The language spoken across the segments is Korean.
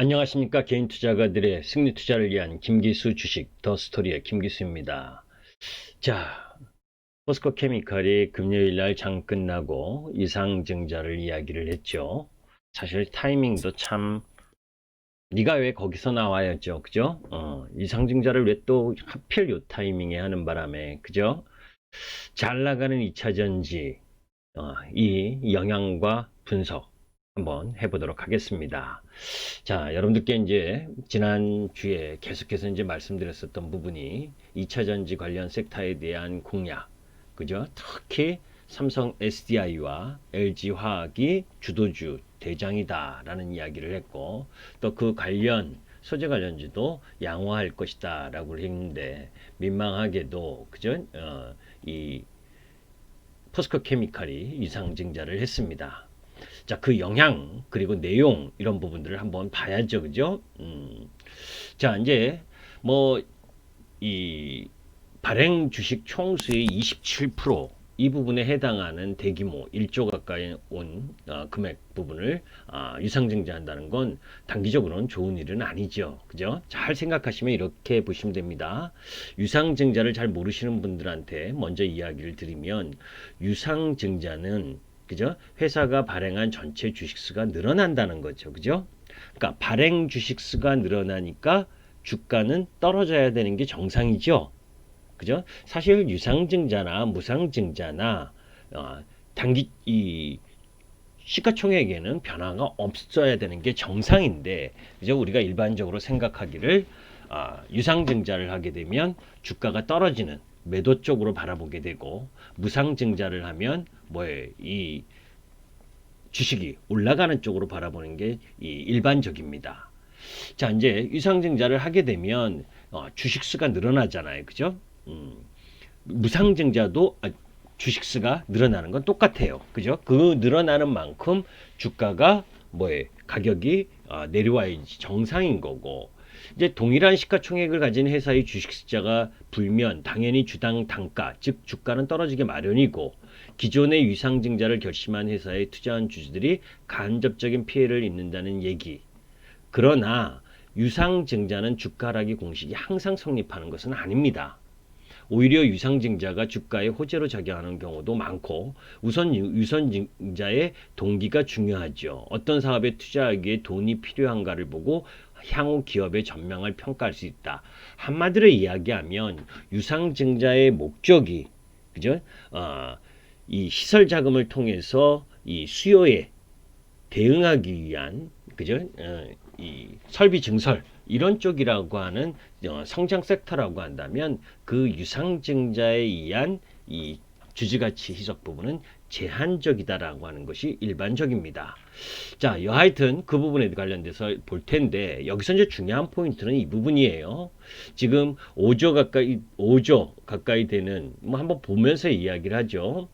안녕하십니까. 개인 투자가들의 승리 투자를 위한 김기수 주식 더 스토리의 김기수입니다. 자, 포스코 케미칼이 금요일 날 장 끝나고 이상증자를 이야기를 했죠. 사실 타이밍도 참 네가 왜 거기서 나와야죠. 그죠? 이상증자를 왜 또 하필 요 타이밍에 하는 바람에 그죠? 잘 나가는 2차전지 이 영향과 분석 한번 해보도록 하겠습니다. 자, 여러분들께 이제 지난주에 계속해서 이제 말씀드렸었던 부분이 2차전지 관련 섹터에 대한 공략, 그죠? 특히 삼성 SDI와 LG화학이 주도주 대장이다라는 이야기를 했고, 또 그 관련 소재 관련주도 양호할 것이다라고 했는데, 민망하게도 그죠? 이 포스코 케미칼이 위상증자를 했습니다. 자, 그 영향 그리고 내용 이런 부분들을 한번 봐야죠, 그죠? 자, 이제 뭐 이 발행 주식 총수의 27%이 부분에 해당하는 대규모 1조 가까이 온 금액 부분을 유상증자한다는 건 단기적으로는 좋은 일은 아니죠. 그죠? 잘 생각하시면 이렇게 보시면 됩니다. 유상증자를 잘 모르시는 분들한테 먼저 이야기를 드리면 유상증자는 그죠? 회사가 발행한 전체 주식수가 늘어난다는 거죠. 그죠? 그러니까 발행 주식수가 늘어나니까 주가는 떨어져야 되는 게 정상이죠. 그죠? 사실 유상증자나 무상증자나 단기 이 시가총액에는 변화가 없어야 되는 게 정상인데, 그죠? 우리가 일반적으로 생각하기를 유상증자를 하게 되면 주가가 떨어지는 매도 쪽으로 바라보게 되고, 무상증자를 하면 이 주식이 올라가는 쪽으로 바라보는 게 일반적입니다. 자, 이제 유상증자를 하게 되면 주식수가 늘어나잖아요. 그죠? 무상증자도 주식수가 늘어나는 건 똑같아요. 그죠? 그 늘어나는 만큼 주가가 가격이 내려와야지 정상인 거고, 이제 동일한 시가총액을 가진 회사의 주식 숫자가 불면 당연히 주당 단가, 즉 주가는 떨어지게 마련이고, 기존의 유상증자를 결심한 회사에 투자한 주주들이 간접적인 피해를 입는다는 얘기. 그러나 유상증자는 주가 하락의 공식이 항상 성립하는 것은 아닙니다. 오히려 유상증자가 주가의 호재로 작용하는 경우도 많고, 우선 유상증자의 동기가 중요하죠. 어떤 사업에 투자하기에 돈이 필요한가를 보고 향후 기업의 전망을 평가할 수 있다. 한마디로 이야기하면 유상증자의 목적이 그죠? 이 시설 자금을 통해서 이 수요에 대응하기 위한 그죠? 이 설비 증설 이런 쪽이라고 하는 성장 섹터라고 한다면, 그 유상증자에 의한 이 주주가치 희석 부분은 제한적이다라고 하는 것이 일반적입니다. 자, 여하튼 그 부분에 관련돼서 볼 텐데, 여기서 이제 중요한 포인트는 이 부분이에요. 지금 5조 가까이 되는 한번 보면서 이야기를 하죠.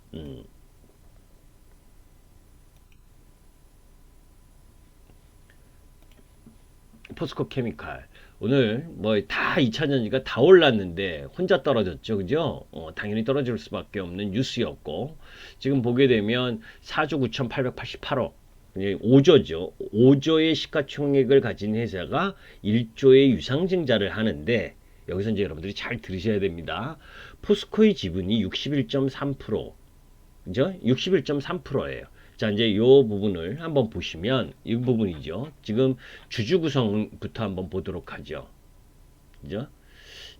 포스코 케미칼 오늘 다 2차전지가 다 올랐는데 혼자 떨어졌죠. 그죠? 당연히 떨어질 수밖에 없는 뉴스였고, 지금 보게 되면 4조 9,888억 5조죠. 5조의 시가총액을 가진 회사가 1조의 유상증자를 하는데, 여기서 이제 여러분들이 잘 들으셔야 됩니다. 포스코의 지분이 61.3%, 그죠? 61.3%예요. 자, 이제 이 부분을 한번 보시면 이 부분이죠. 지금 주주 구성부터 한번 보도록 하죠. 그죠?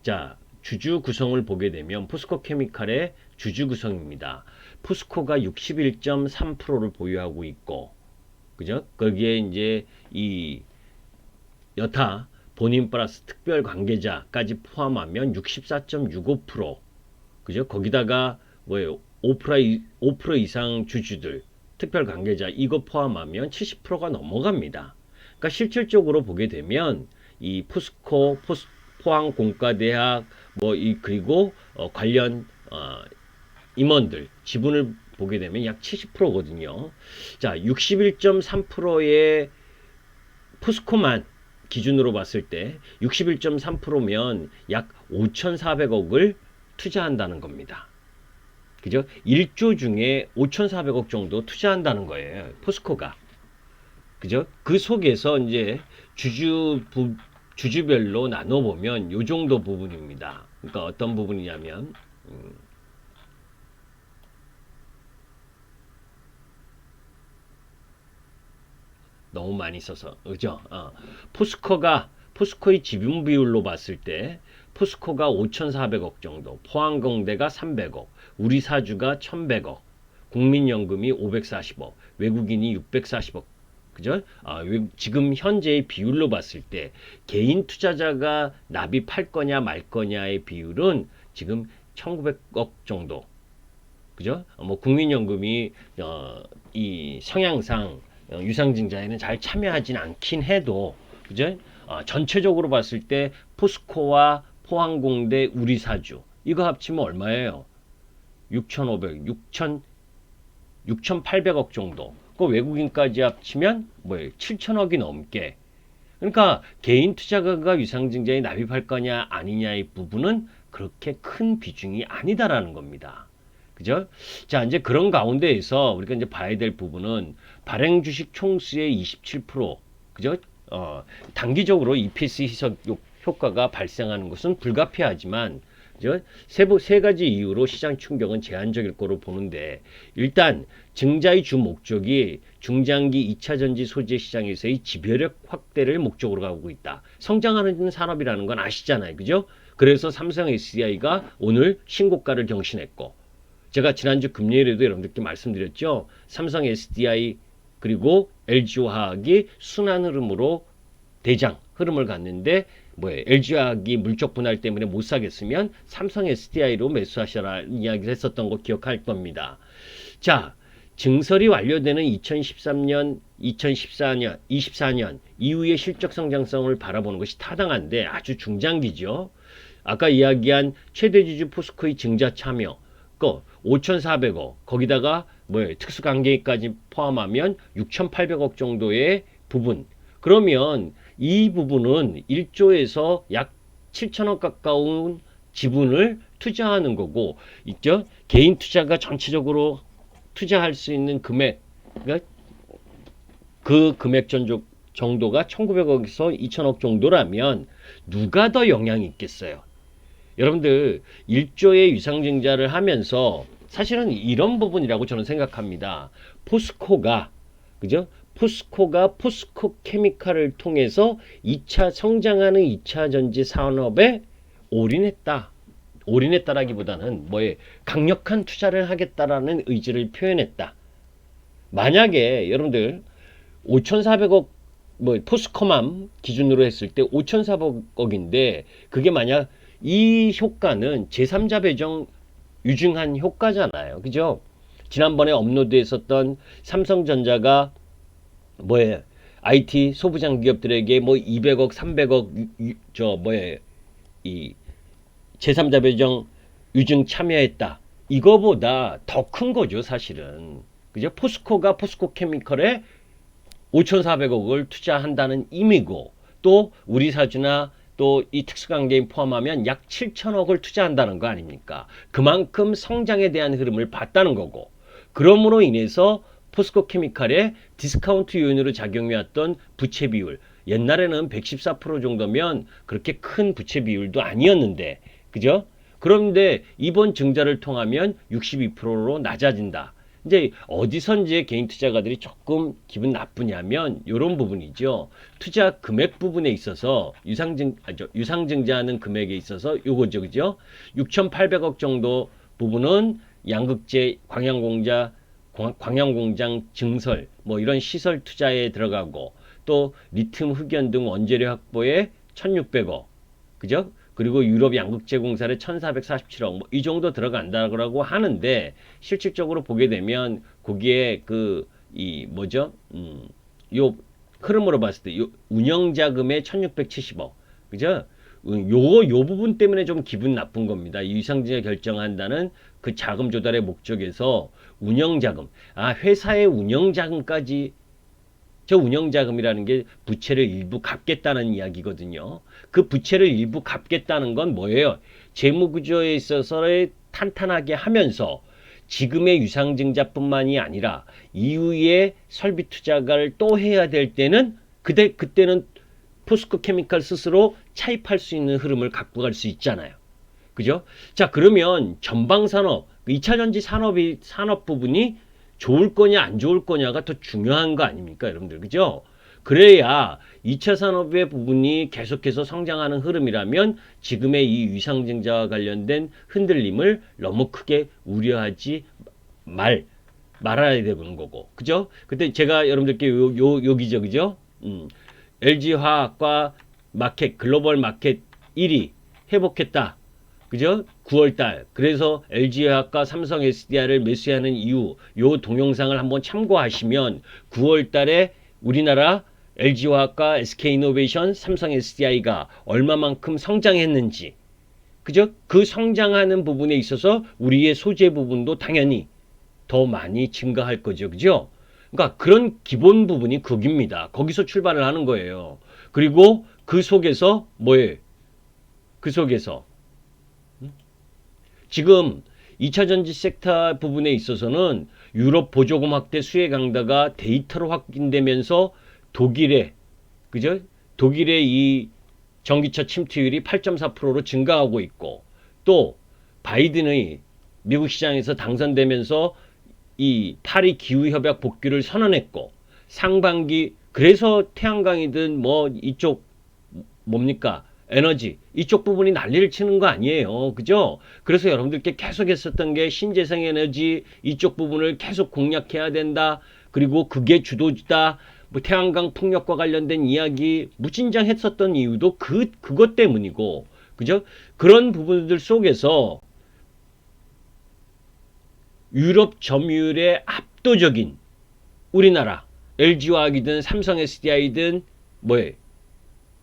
자, 주주 구성을 보게 되면 포스코 케미칼의 주주 구성입니다. 포스코가 61.3%를 보유하고 있고, 그죠? 거기에 이제 이 여타 본인 플러스 특별 관계자까지 포함하면 64.65%, 그죠? 거기다가 5% 이상 주주들, 특별 관계자 이거 포함하면 70%가 넘어갑니다. 그러니까 실질적으로 보게 되면 이 포스코, 포항공과대학 그리고 관련 임원들 지분을 보게 되면 약 70%거든요. 자, 61.3%의 포스코만 기준으로 봤을 때 61.3%면 약 5,400억을 투자한다는 겁니다. 그죠? 1조 중에 5,400억 정도 투자한다는 거예요. 포스코가. 그죠? 그 속에서 이제 주주별로 나눠보면 요 정도 부분입니다. 그러니까 어떤 부분이냐면, 너무 많이 써서, 그죠? 포스코의 지분 비율로 봤을 때, 포스코가 5,400억 정도, 포항공대가 300억, 우리사주가 1,100억, 국민연금이 540억, 외국인이 640억, 그죠? 지금 현재의 비율로 봤을 때 개인 투자자가 납입할 거냐 말 거냐의 비율은 지금 1,900억 정도, 그죠? 뭐 국민연금이 이 성향상 유상증자에는 잘 참여하진 않긴 해도, 그죠? 전체적으로 봤을 때 포스코와 포항공대, 우리사주 이거 합치면 얼마예요? 6,500, 6,800억 정도. 그 외국인까지 합치면 뭐예요? 7천억이 넘게. 그러니까 개인 투자가가 유상증자에 납입할 거냐 아니냐의 부분은 그렇게 큰 비중이 아니다라는 겁니다. 그죠? 자, 이제 그런 가운데에서 우리가 이제 봐야 될 부분은 발행 주식 총수의 27%, 그죠? 단기적으로 EPS 희석 효과가 발생하는 것은 불가피하지만, 그죠? 세 가지 이유로 시장 충격은 제한적일 거로 보는데, 일단 증자의 주 목적이 중장기 2차 전지 소재 시장에서의 지배력 확대를 목적으로 가고 있다. 성장하는 산업이라는 건 아시잖아요. 그죠? 그래서 삼성 SDI가 오늘 신고가를 경신했고, 제가 지난주 금요일에도 여러분들께 말씀드렸죠. 삼성 SDI 그리고 LG화학이 순환 흐름으로 대장 흐름을 갔는데, 뭐예요? LG화학이 물적 분할 때문에 못 사겠으면 삼성 SDI로 매수하셔라 이야기를 했었던 거 기억할 겁니다. 자, 증설이 완료되는 2013년, 2014년, 24년 이후의 실적 성장성을 바라보는 것이 타당한데 아주 중장기죠. 아까 이야기한 최대 주주 포스코의 증자 참여, 5,400억, 거기다가 뭐예요? 특수관계까지 포함하면 6,800억 정도의 부분. 그러면 이 부분은 1조에서 약 7천억 가까운 지분을 투자하는 거고, 있죠? 개인 투자가 전체적으로 투자할 수 있는 금액, 그러니까 그 금액 정도가 1,900억에서 2,000억 정도라면 누가 더 영향이 있겠어요? 여러분들 1조의 유상증자를 하면서 사실은 이런 부분이라고 저는 생각합니다. 포스코가, 그죠? 포스코가 포스코 케미칼을 통해서 2차 성장하는 2차 전지 산업에 올인했다. 올인했다라기보다는 뭐에 강력한 투자를 하겠다라는 의지를 표현했다. 만약에 여러분들 5,400억 뭐 포스코만 기준으로 했을 때 5,400억인데 그게 만약 이 효과는 제3자 배정 유증한 효과잖아요. 그죠? 지난번에 업로드했었던 삼성전자가 뭐예요? IT 소부장 기업들에게 뭐 200억, 300억 이 제3자 배정 유증 참여했다. 이거보다 더 큰 거죠, 사실은. 그죠? 포스코가 포스코 케미컬에 5,400억을 투자한다는 의미고, 또 우리 사주나 또 이 특수관계인 포함하면 약 7천억을 투자한다는 거 아닙니까? 그만큼 성장에 대한 흐름을 봤다는 거고, 그러므로 인해서 포스코 케미칼의 디스카운트 요인으로 작용해왔던 부채 비율, 옛날에는 114% 정도면 그렇게 큰 부채 비율도 아니었는데, 그죠? 그런데 이번 증자를 통하면 62%로 낮아진다. 이제 어디선지 개인 투자가들이 조금 기분 나쁘냐면 이런 부분이죠. 투자 금액 부분에 있어서 유상증자하는 금액에 있어서 요거죠, 그죠? 6,800억 정도 부분은 양극재, 광양공장 증설, 뭐 이런 시설 투자에 들어가고, 또 리튬 흑연 등 원재료 확보에 1,600억, 그죠? 그리고 유럽 양극재 공사에 1,447억, 뭐 이 정도 들어간다고 하는데, 실질적으로 보게 되면 거기에 요 흐름으로 봤을 때 요 운영 자금의 1,670억, 그죠? 요 부분 때문에 좀 기분 나쁜 겁니다. 유상증자 결정한다는 그 자금 조달의 목적에서 운영 자금, 회사의 운영 자금까지, 저 운영자금이라는 게 부채를 일부 갚겠다는 이야기거든요. 그 부채를 일부 갚겠다는 건 뭐예요? 재무구조에 있어서의 탄탄하게 하면서 지금의 유상증자뿐만이 아니라 이후에 설비 투자를 또 해야 될 때는 그때는 포스코 케미칼 스스로 차입할 수 있는 흐름을 갖고 갈 수 있잖아요. 그죠? 자, 그러면 전방산업, 2차전지 산업 부분이 좋을 거냐 안 좋을 거냐가 더 중요한 거 아닙니까, 여러분들? 그죠? 그래야 2차 산업의 부분이 계속해서 성장하는 흐름이라면 지금의 이 위상증자와 관련된 흔들림을 너무 크게 우려하지 말아야 되는 거고. 그죠? 그때 제가 여러분들께 요기죠. 그죠? LG화학과 마켓, 글로벌 마켓 1위 회복했다. 그죠? 9월달. 그래서 LG화학과 삼성 SDI를 매수하는 이유, 요 동영상을 한번 참고하시면 9월달에 우리나라 LG화학과 SK이노베이션, 삼성 SDI가 얼마만큼 성장했는지, 그죠? 그 성장하는 부분에 있어서 우리의 소재 부분도 당연히 더 많이 증가할 거죠. 그죠? 그러니까 그런 기본 부분이 거기입니다. 거기서 출발을 하는 거예요. 그리고 그 속에서 뭐예요? 그 속에서 지금 2차 전지 섹터 부분에 있어서는 유럽 보조금 확대 수혜 강화가 데이터로 확인되면서 그죠? 독일의 이 전기차 침투율이 8.4%로 증가하고 있고, 또 바이든의 미국 시장에서 당선되면서 이 파리 기후협약 복귀를 선언했고, 상반기 그래서 태양광이든 뭐 이쪽 뭡니까? 에너지 이쪽 부분이 난리를 치는 거 아니에요. 그죠? 그래서 여러분들께 계속 했었던 게 신재생 에너지 이쪽 부분을 계속 공략해야 된다. 그리고 그게 주도주다. 뭐 태양광 풍력과 관련된 이야기 무진장 했었던 이유도 그것 때문이고. 그죠? 그런 부분들 속에서 유럽 점유율의 압도적인 우리나라 LG화학이든 삼성 SDI든 뭐예요?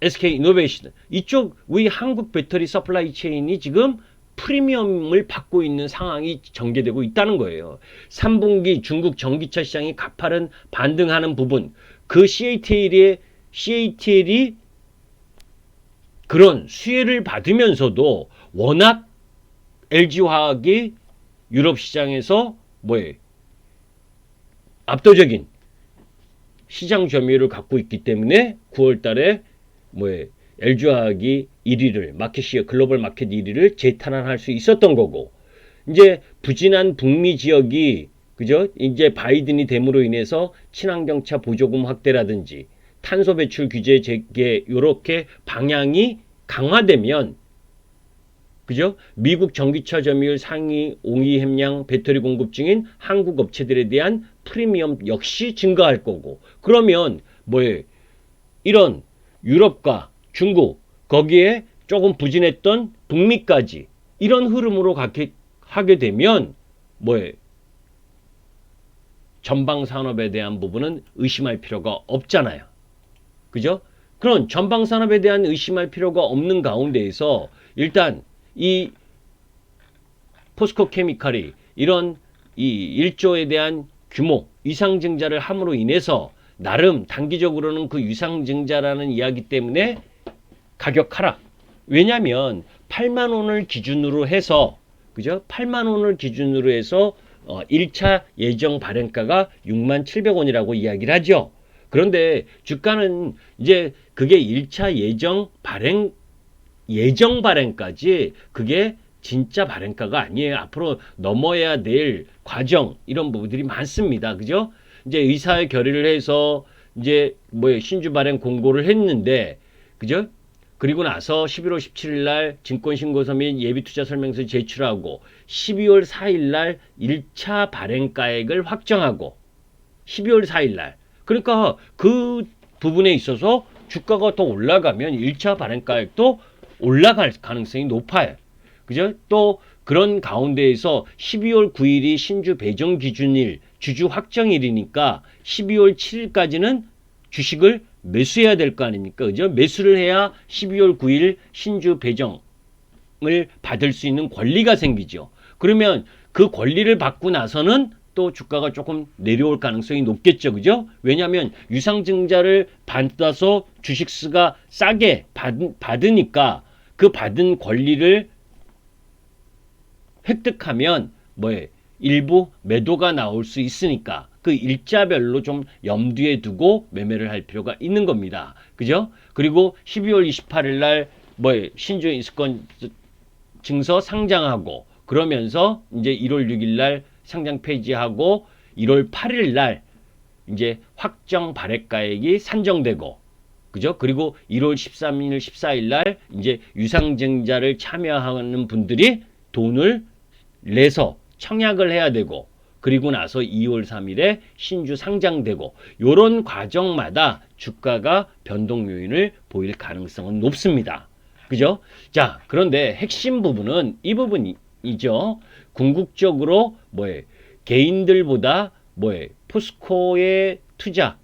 SK이노베이션 이쪽 우리 한국 배터리 서플라이 체인이 지금 프리미엄을 받고 있는 상황이 전개되고 있다는 거예요. 3분기 중국 전기차 시장이 가파른 반등하는 부분, 그 CATL이 그런 수혜를 받으면서도 워낙 LG화학이 유럽 시장에서 뭐예요? 압도적인 시장 점유율을 갖고 있기 때문에 9월 달에 LG화학이 1위를 마켓시어 글로벌 마켓 1위를 재탄환할 수 있었던 거고, 이제 부진한 북미 지역이 그죠? 이제 바이든이 됨으로 인해서 친환경차 보조금 확대라든지 탄소 배출 규제 재개 요렇게 방향이 강화되면 그죠? 미국 전기차 점유율 상위 5위 함량 배터리 공급중인 한국 업체들에 대한 프리미엄 역시 증가할 거고, 그러면 이런 유럽과 중국 거기에 조금 부진했던 북미까지 이런 흐름으로 하게 되면 전방 산업에 대한 부분은 의심할 필요가 없잖아요. 그죠? 그런 전방 산업에 대한 의심할 필요가 없는 가운데에서 일단 이 포스코 케미칼이 이런 이 1조에 대한 규모 위상증자를 함으로 인해서 나름 단기적으로는 그 위상증자라는 이야기 때문에 가격 하락. 왜냐하면 8만 원을 기준으로 해서 그죠? 8만 원을 기준으로 해서 1차 예정 발행가가 6만 700원이라고 이야기를 하죠. 그런데 주가는 이제 그게 1차 예정 발행까지 그게 진짜 발행가가 아니에요. 앞으로 넘어야 될 과정 이런 부분들이 많습니다. 그죠? 이제 의사의 결의를 해서 이제 신주 발행 공고를 했는데 그죠? 그리고 나서 11월 17일 날 증권신고서 및 예비투자 설명서 제출하고 12월 4일 날 1차 발행가액을 확정하고 12월 4일 날 그러니까 그 부분에 있어서 주가가 더 올라가면 1차 발행가액도 올라갈 가능성이 높아요. 그죠? 또 그런 가운데에서 12월 9일이 신주 배정 기준일, 주주 확정일이니까 12월 7일까지는 주식을 매수해야 될 거 아닙니까? 그죠? 매수를 해야 12월 9일 신주 배정을 받을 수 있는 권리가 생기죠. 그러면 그 권리를 받고 나서는 또 주가가 조금 내려올 가능성이 높겠죠. 그죠? 왜냐하면 유상증자를 받아서 주식수가 싸게 받으니까 그 받은 권리를 획득하면 일부 매도가 나올 수 있으니까 그 일자별로 좀 염두에 두고 매매를 할 필요가 있는 겁니다. 그죠? 그리고 12월 28일 날 신주 인수권 증서 상장하고 그러면서 이제 1월 6일 날 상장 폐지하고 1월 8일 날 이제 확정 발행가액이 산정되고 그죠? 그리고 1월 13일, 14일 날 이제 유상증자를 참여하는 분들이 돈을 내서 청약을 해야 되고 그리고 나서 2월 3일에 신주 상장되고 요런 과정마다 주가가 변동 요인을 보일 가능성은 높습니다. 그죠? 자, 그런데 핵심 부분은 이 부분이죠. 궁극적으로 개인들보다 포스코의 투자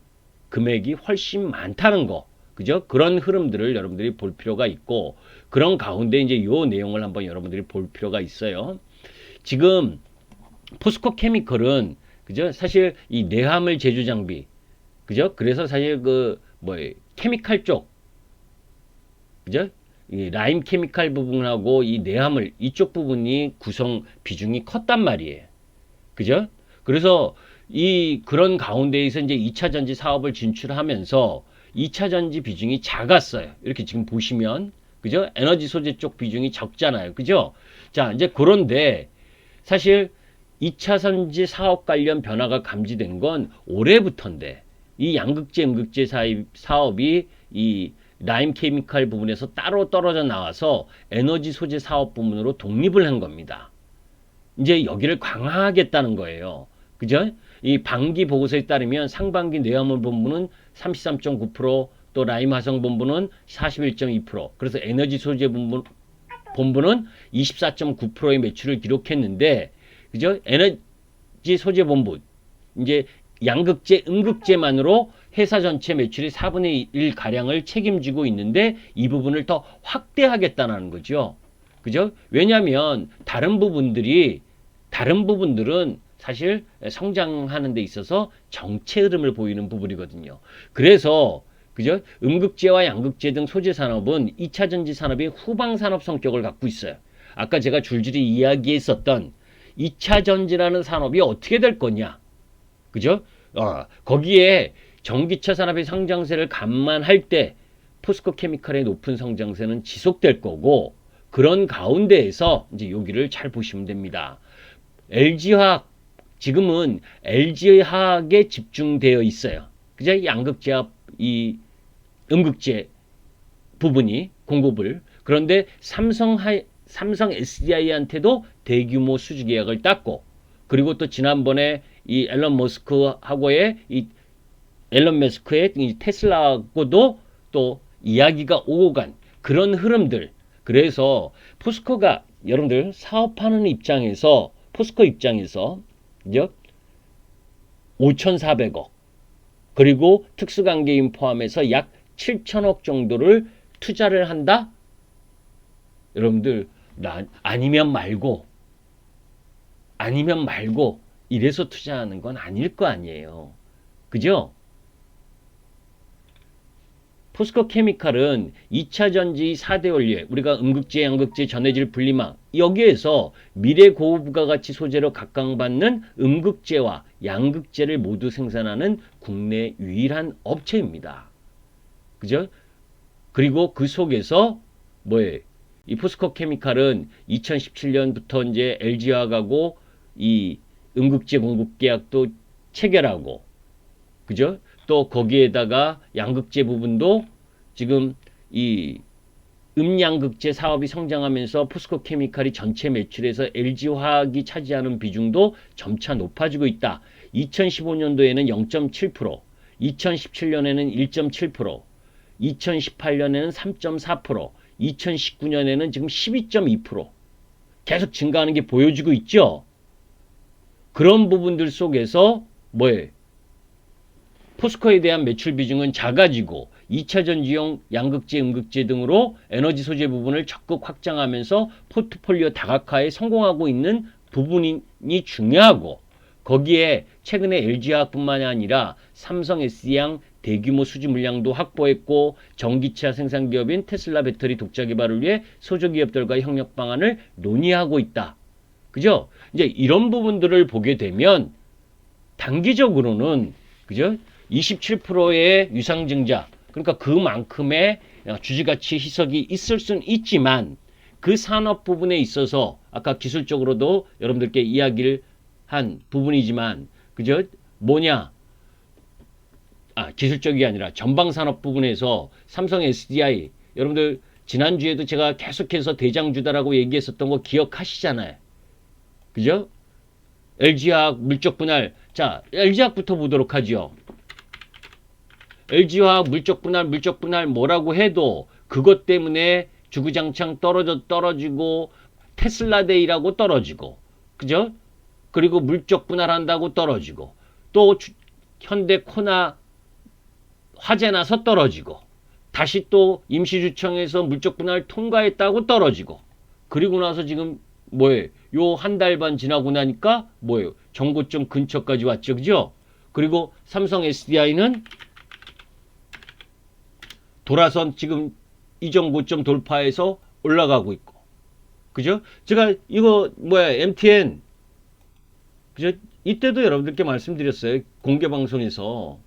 금액이 훨씬 많다는 거. 그죠? 그런 흐름들을 여러분들이 볼 필요가 있고 그런 가운데 이제 요 내용을 한번 여러분들이 볼 필요가 있어요. 지금 포스코 케미컬은 그죠? 사실 이 내화물 제조 장비 그죠? 그래서 사실 케미칼 쪽 그죠? 이 라임 케미칼 부분하고 이 내화물 이쪽 부분이 구성 비중이 컸단 말이에요. 그죠? 그래서 그런 가운데에서 이제 2차 전지 사업을 진출하면서 2차 전지 비중이 작았어요. 이렇게 지금 보시면 그죠? 에너지 소재 쪽 비중이 적잖아요. 그죠? 자, 이제 그런데 사실 2차 전지 사업 관련 변화가 감지된 건 올해부터인데 이 양극재, 음극재 사업이 이 라임 케미칼 부분에서 따로 떨어져 나와서 에너지 소재 사업 부문으로 독립을 한 겁니다. 이제 여기를 강화하겠다는 거예요. 그죠? 이 반기 보고서에 따르면 상반기 내화물 본부는 33.9%, 또 라임 화성 본부는 41.2%, 그래서 에너지 소재 본부는 24.9%의 매출을 기록했는데, 그죠? 에너지 소재 본부, 이제 양극재, 음극재만으로 회사 전체 매출의 4분의 1 가량을 책임지고 있는데 이 부분을 더 확대하겠다는 거죠. 그죠? 왜냐하면 다른 부분들은 사실 성장하는 데 있어서 정체 흐름을 보이는 부분이거든요. 그래서 그죠? 음극재와 양극재 등 소재 산업은 2차 전지 산업의 후방 산업 성격을 갖고 있어요. 아까 제가 줄줄이 이야기했었던 2차 전지라는 산업이 어떻게 될 거냐? 그죠? 거기에 전기차 산업의 성장세를 감안할 때 포스코 케미칼의 높은 성장세는 지속될 거고 그런 가운데에서 이제 여기를 잘 보시면 됩니다. LG화학 지금은 LG화학에 집중되어 있어요. 그죠? 양극재와 이 음극재 부분이 공급을 그런데 삼성 SDI한테도 대규모 수주 계약을 땄고 그리고 또 지난번에 이 앨런 머스크의 이 테슬라하고도 또 이야기가 오고 간 그런 흐름들. 그래서 포스코가 여러분들 사업하는 입장에서 포스코 입장에서 5,400억 그리고 특수관계인 포함해서 약 7천억 정도를 투자를 한다? 여러분들 아니면 말고 이래서 투자하는 건 아닐 거 아니에요. 그죠? 포스코 케미칼은 2차 전지 4대 원리, 우리가 음극재, 양극재, 전해질 분리막 여기에서 미래 고부가가치 소재로 각광받는 음극재와 양극재를 모두 생산하는 국내 유일한 업체입니다. 그죠? 그리고 그 속에서 이 포스코 케미칼은 2017년부터 이제 LG화학하고 이 음극재 공급 계약도 체결하고, 그죠? 또 거기에다가 양극재 부분도 지금 이 음양극재 사업이 성장하면서 포스코 케미칼이 전체 매출에서 LG화학이 차지하는 비중도 점차 높아지고 있다. 2015년도에는 0.7%, 2017년에는 1.7%, 2018년에는 3.4%, 2019년에는 지금 12.2% 계속 증가하는 게 보여지고 있죠. 그런 부분들 속에서 포스코에 대한 매출 비중은 작아지고 2차 전지용 양극재, 음극재 등으로 에너지 소재 부분을 적극 확장하면서 포트폴리오 다각화에 성공하고 있는 부분이 중요하고 거기에 최근에 LG화학뿐만이 아니라 삼성 SDI 대규모 수주 물량도 확보했고 전기차 생산 기업인 테슬라 배터리 독자 개발을 위해 소조 기업들과 협력 방안을 논의하고 있다. 그죠? 이제 이런 부분들을 보게 되면 단기적으로는 그죠? 27%의 유상증자, 그러니까 그만큼의 주식가치 희석이 있을 수는 있지만 그 산업 부분에 있어서 아까 기술적으로도 여러분들께 이야기를 한 부분이지만 그죠? 뭐냐? 기술적이 아니라 전방산업 부분에서 삼성 SDI 여러분들 지난주에도 제가 계속해서 대장주다라고 얘기했었던 거 기억하시잖아요. 그죠? LG화학 물적 분할. 자, LG화학부터 보도록 하죠. LG화학 물적 분할 뭐라고 해도 그것 때문에 주구장창 떨어지고 테슬라데이라고 떨어지고 그죠? 그리고 물적 분할한다고 떨어지고 또 현대 코나 화재 나서 떨어지고 다시 또 임시주청에서 물적 분할 통과했다고 떨어지고 그리고 나서 지금 뭐예요? 요 한 달 반 지나고 나니까 뭐예요? 정고점 근처까지 왔죠. 그죠? 그리고 삼성 SDI는 돌아선 지금 이전 고점 돌파해서 올라가고 있고. 그죠? 제가 이거 MTN 그죠? 이때도 여러분들께 말씀드렸어요. 공개 방송에서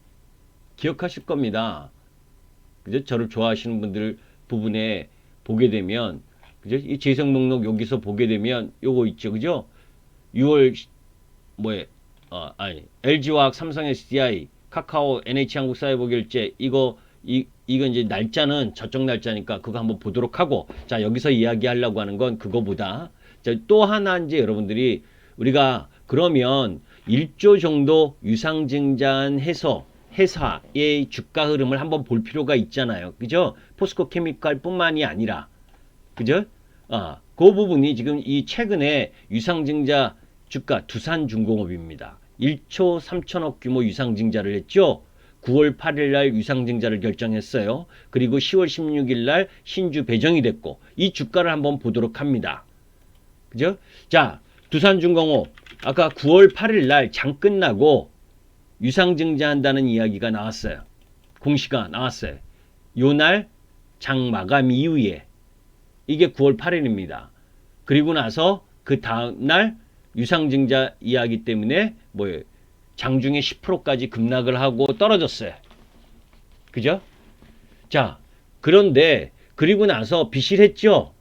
기억하실 겁니다. 그죠? 저를 좋아하시는 분들 부분에 보게 되면 그죠? 이 재생 목록 여기서 보게 되면 요거 있죠. 그죠? 6월 LG화학, 삼성 SDI, 카카오, NH한국사회보결제 이거 이제 날짜는 저쪽 날짜니까 그거 한번 보도록 하고 자 여기서 이야기하려고 하는 건 그거보다 자, 또 하나 이제 여러분들이 우리가 그러면 1조 정도 유상증자해서 회사의 주가 흐름을 한번 볼 필요가 있잖아요. 그죠? 포스코 케미칼 뿐만이 아니라 그죠? 그 부분이 지금 이 최근에 유상증자 주가 두산중공업입니다. 1조 3천억 규모 유상증자를 했죠. 9월 8일 날 유상증자를 결정했어요. 그리고 10월 16일 날 신주 배정이 됐고 이 주가를 한번 보도록 합니다. 그죠? 자, 두산중공업 아까 9월 8일 날 장 끝나고 유상증자한다는 이야기가 나왔어요. 공시가 나왔어요. 요날 장 마감 이후에 이게 9월 8일입니다. 그리고 나서 그 다음날 유상증자 이야기 때문에 장중에 10%까지 급락을 하고 떨어졌어요. 그죠? 자, 그런데 그리고 나서 비실했죠?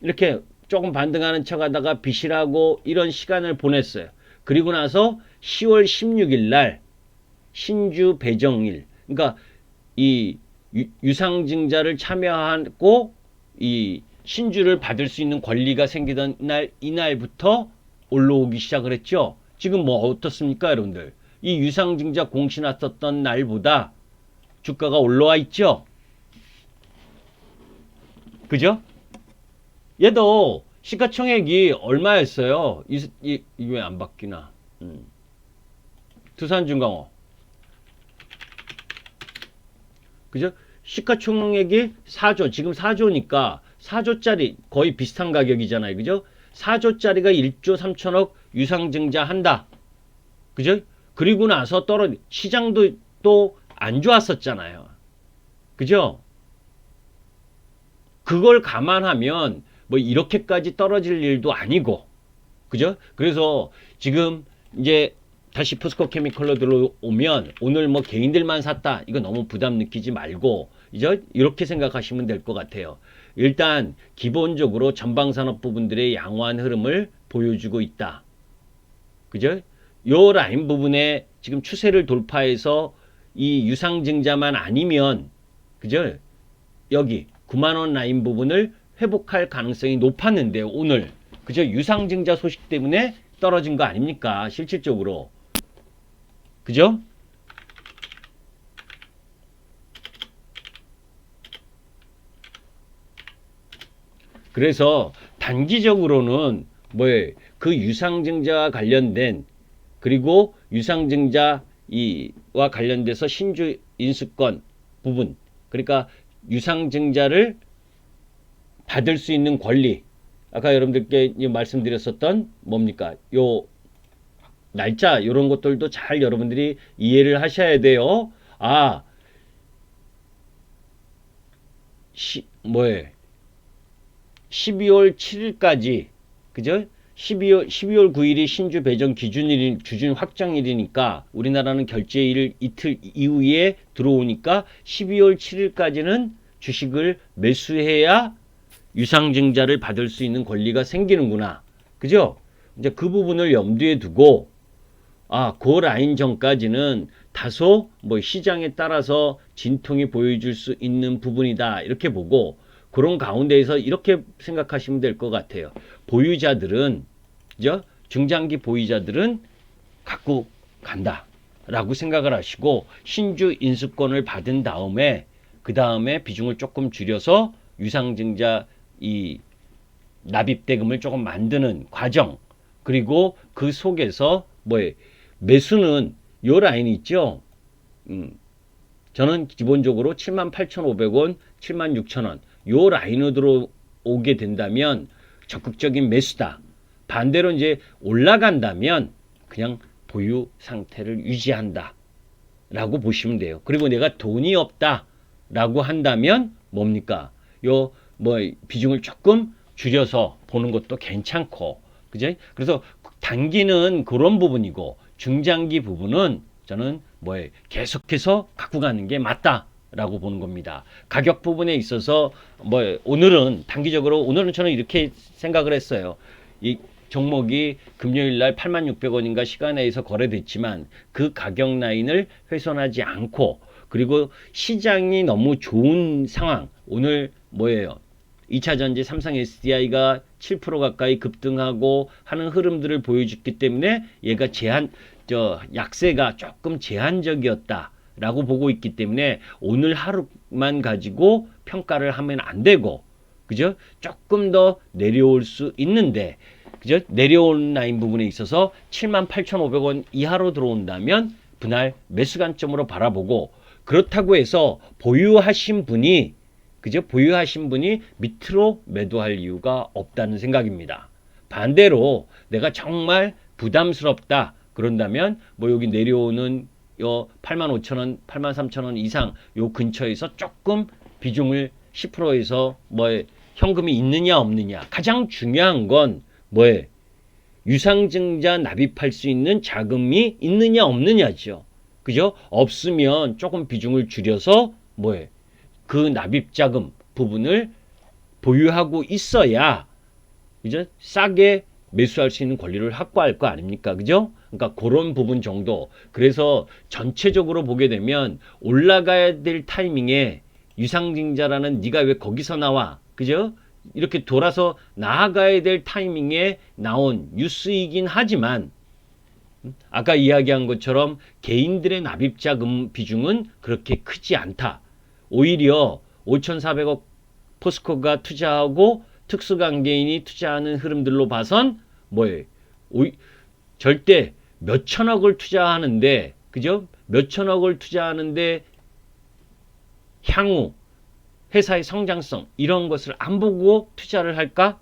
이렇게 조금 반등하는 척 하다가 비실하고 이런 시간을 보냈어요. 그리고 나서 10월 16일 날 신주 배정일, 그러니까 이 유상증자를 참여하고 이 신주를 받을 수 있는 권리가 생기던 날 이날부터 올라오기 시작을 했죠. 지금 어떻습니까, 여러분들? 이 유상증자 공시 났었던 날보다 주가가 올라와 있죠. 그죠? 얘도 시가총액이 얼마였어요? 이게 왜 안 바뀌나? 두산중공업. 그죠? 시가총액이 4조, 지금 4조니까 4조짜리 거의 비슷한 가격이잖아요. 그죠? 4조짜리가 1조 3천억 유상증자 한다. 그죠? 그리고 나서 시장도 또 안 좋았었잖아요. 그죠? 그걸 감안하면 이렇게까지 떨어질 일도 아니고. 그죠? 그래서 지금 이제 다시 포스코 케미컬로 들어오면 오늘 개인들만 샀다. 이거 너무 부담 느끼지 말고 이제 이렇게 생각하시면 될 것 같아요. 일단 기본적으로 전방산업 부분들의 양호한 흐름을 보여주고 있다. 그죠? 요 라인 부분에 지금 추세를 돌파해서 이 유상증자만 아니면 그죠? 여기 9만원 라인 부분을 회복할 가능성이 높았는데 오늘 그죠? 유상증자 소식 때문에 떨어진 거 아닙니까? 실질적으로. 그죠? 그래서 단기적으로는 그 유상증자와 관련된 그리고 유상증자와 관련돼서 신주 인수권 부분 그러니까 유상증자를 받을 수 있는 권리 아까 여러분들께 말씀드렸었던 뭡니까? 요 날짜 이런 것들도 잘 여러분들이 이해를 하셔야 돼요. 12월 7일까지 그죠? 12월 9일이 신주 배정 기준 확정일이니까 우리나라는 결제일 이틀 이후에 들어오니까 12월 7일까지는 주식을 매수해야 유상증자를 받을 수 있는 권리가 생기는구나. 그죠? 이제 그 부분을 염두에 두고 그 라인 전까지는 다소 뭐 시장에 따라서 진통이 보여줄 수 있는 부분이다. 이렇게 보고 그런 가운데에서 이렇게 생각하시면 될 것 같아요. 보유자들은 그죠? 중장기 보유자들은 갖고 간다. 라고 생각을 하시고 신주 인수권을 받은 다음에 그 다음에 비중을 조금 줄여서 유상증자 이 납입대금을 조금 만드는 과정 그리고 그 속에서 매수는 요 라인 있죠. 저는 기본적으로 78,500원, 76,000원 요 라인으로 오게 된다면 적극적인 매수다. 반대로 이제 올라간다면 그냥 보유 상태를 유지한다. 라고 보시면 돼요. 그리고 내가 돈이 없다. 라고 한다면 뭡니까? 비중을 조금 줄여서 보는 것도 괜찮고. 그죠? 그래서 단기는 그런 부분이고 중장기 부분은 저는 계속해서 갖고 가는 게 맞다라고 보는 겁니다. 가격 부분에 있어서 오늘은 단기적으로 오늘은 저는 이렇게 생각을 했어요. 이 종목이 금요일 날 86,000원인가 시간에서 거래됐지만 그 가격 라인을 훼손하지 않고 그리고 시장이 너무 좋은 상황 오늘 2차전지 삼성 SDI가 7% 가까이 급등하고 하는 흐름들을 보여줬기 때문에 얘가 약세가 조금 제한적이었다라고 보고 있기 때문에 오늘 하루만 가지고 평가를 하면 안 되고 그죠? 조금 더 내려올 수 있는데 그죠? 내려온 라인 부분에 있어서 78,500원 이하로 들어온다면 분할 매수 관점으로 바라보고 그렇다고 해서 보유하신 분이 밑으로 매도할 이유가 없다는 생각입니다. 반대로 내가 정말 부담스럽다 그런다면 여기 내려오는 85,000원, 83,000원 이상 요 근처에서 조금 비중을 10%에서 현금이 있느냐 없느냐 가장 중요한 건 유상증자 납입할 수 있는 자금이 있느냐 없느냐죠. 그죠? 없으면 조금 비중을 줄여서 그 납입자금 부분을 보유하고 있어야 그죠? 싸게 매수할 수 있는 권리를 확보할 거 아닙니까? 그죠? 그러니까 그런 부분 정도. 그래서 전체적으로 보게 되면 올라가야 될 타이밍에 유상증자라는 네가 왜 거기서 나와? 그죠? 이렇게 돌아서 나아가야 될 타이밍에 나온 뉴스이긴 하지만 아까 이야기한 것처럼 개인들의 납입자금 비중은 그렇게 크지 않다. 오히려 5,400억 포스코가 투자하고 특수강개인이 투자하는 흐름들로 봐선 절대 몇천억을 투자하는데 그죠? 몇천억을 투자하는데 향후 회사의 성장성 이런 것을 안 보고 투자를 할까?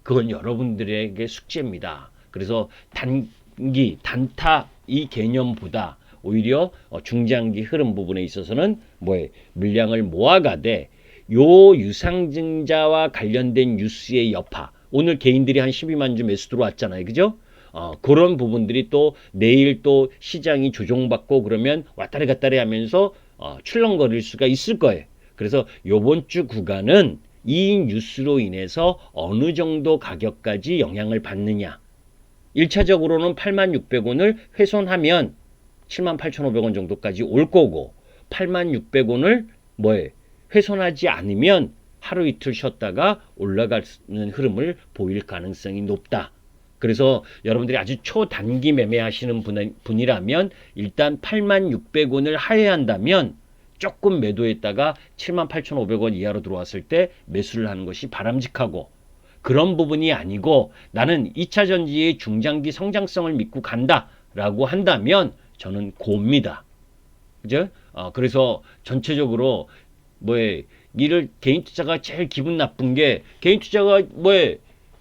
그건 여러분들에게 숙제입니다. 그래서 단타 이 개념보다 오히려 중장기 흐름 부분에 있어서는 물량을 모아가되 요 유상증자와 관련된 뉴스의 여파 오늘 개인들이 한 12만 주 매수 들어왔잖아요. 그죠? 그런 부분들이 또 내일 또 시장이 조정받고 그러면 왔다리 갔다리 하면서 출렁거릴 수가 있을 거예요. 그래서 요번 주 구간은 이 뉴스로 인해서 어느 정도 가격까지 영향을 받느냐. 1차적으로는 86,000원을 훼손하면 78,500원 정도까지 올 거고 86,000원을 훼손하지 않으면 하루 이틀 쉬었다가 올라가는 흐름을 보일 가능성이 높다. 그래서 여러분들이 아주 초단기 매매하시는 분이라면 일단 86,000원을 하회한다면 조금 매도했다가 78,500원 이하로 들어왔을 때 매수를 하는 것이 바람직하고 그런 부분이 아니고 나는 2차 전지의 중장기 성장성을 믿고 간다라고 한다면 저는 고입니다. 그죠? 그래서 전체적으로 이를 개인 투자가 제일 기분 나쁜 게 개인 투자가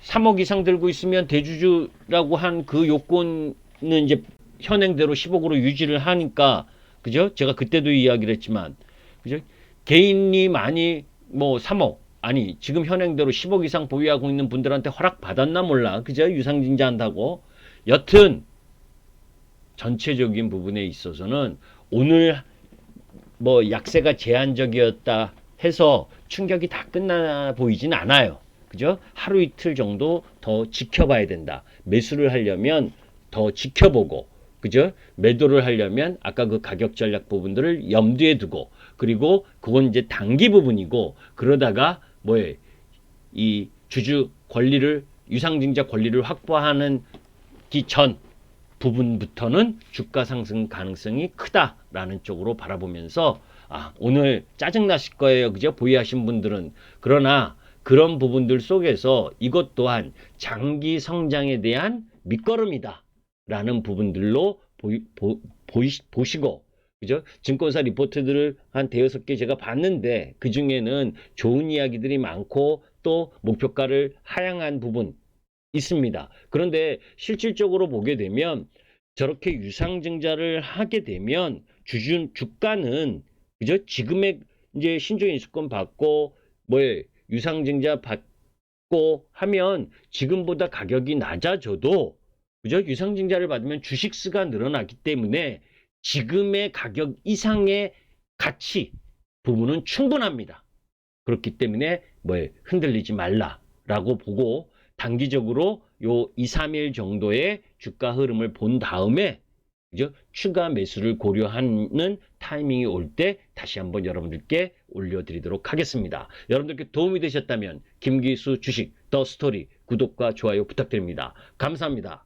3억 이상 들고 있으면 대주주라고 한 그 요건은 이제 현행대로 10억으로 유지를 하니까 그죠? 제가 그때도 이야기를 했지만 그죠? 개인이 많이 3억 아니 지금 현행대로 10억 이상 보유하고 있는 분들한테 허락 받았나 몰라. 그죠? 유상증자 한다고. 여튼 전체적인 부분에 있어서는 오늘 뭐 약세가 제한적이었다 해서 충격이 다 끝나 보이진 않아요. 그죠? 하루 이틀 정도 더 지켜봐야 된다. 매수를 하려면 더 지켜보고, 그죠? 매도를 하려면 아까 그 가격 전략 부분들을 염두에 두고, 그리고 그건 이제 단기 부분이고, 그러다가 뭐에 이 주주 권리를 유상증자 권리를 확보하는 기전 부분부터는 주가 상승 가능성이 크다라는 쪽으로 바라보면서 오늘 짜증 나실 거예요. 그죠? 보유하신 분들은. 그러나 그런 부분들 속에서 이것 또한 장기 성장에 대한 밑거름이다 라는 부분들로 보시고, 그죠? 증권사 리포트들을 한 대여섯 개 제가 봤는데 그 중에는 좋은 이야기들이 많고 또 목표가를 하향한 부분 있습니다. 그런데 실질적으로 보게 되면 저렇게 유상증자를 하게 되면 주가는 그죠? 지금의 이제 신주인수권 받고 뭐에 유상증자 받고 하면 지금보다 가격이 낮아져도 그죠? 유상증자를 받으면 주식수가 늘어나기 때문에 지금의 가격 이상의 가치 부분은 충분합니다. 그렇기 때문에 뭐에 흔들리지 말라라고 보고 단기적으로 요 2, 3일 정도의 주가 흐름을 본 다음에 그죠? 추가 매수를 고려하는 타이밍이 올 때 다시 한번 여러분들께 올려드리도록 하겠습니다. 여러분들께 도움이 되셨다면 김기수 주식 더 스토리 구독과 좋아요 부탁드립니다. 감사합니다.